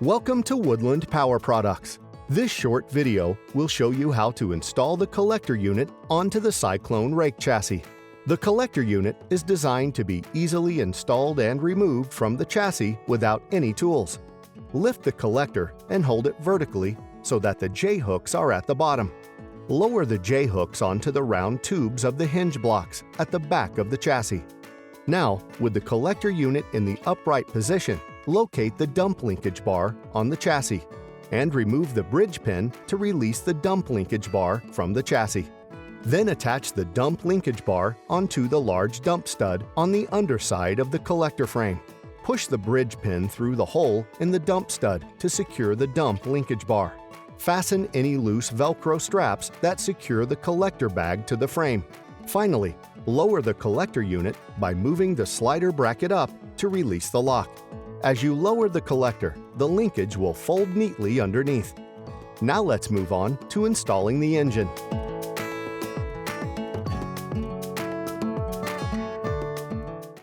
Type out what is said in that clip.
Welcome to Woodland Power Products. This short video will show you how to install the collector unit onto the Cyclone Rake chassis. The collector unit is designed to be easily installed and removed from the chassis without any tools. Lift the collector and hold it vertically so that the J-hooks are at the bottom. Lower the J-hooks onto the round tubes of the hinge blocks at the back of the chassis. Now, with the collector unit in the upright position, locate the dump linkage bar on the chassis and remove the bridge pin to release the dump linkage bar from the chassis. Then attach the dump linkage bar onto the large dump stud on the underside of the collector frame. Push the bridge pin through the hole in the dump stud to secure the dump linkage bar. Fasten any loose Velcro straps that secure the collector bag to the frame. Finally, lower the collector unit by moving the slider bracket up to release the lock. As you lower the collector, the linkage will fold neatly underneath. Now let's move on to installing the engine.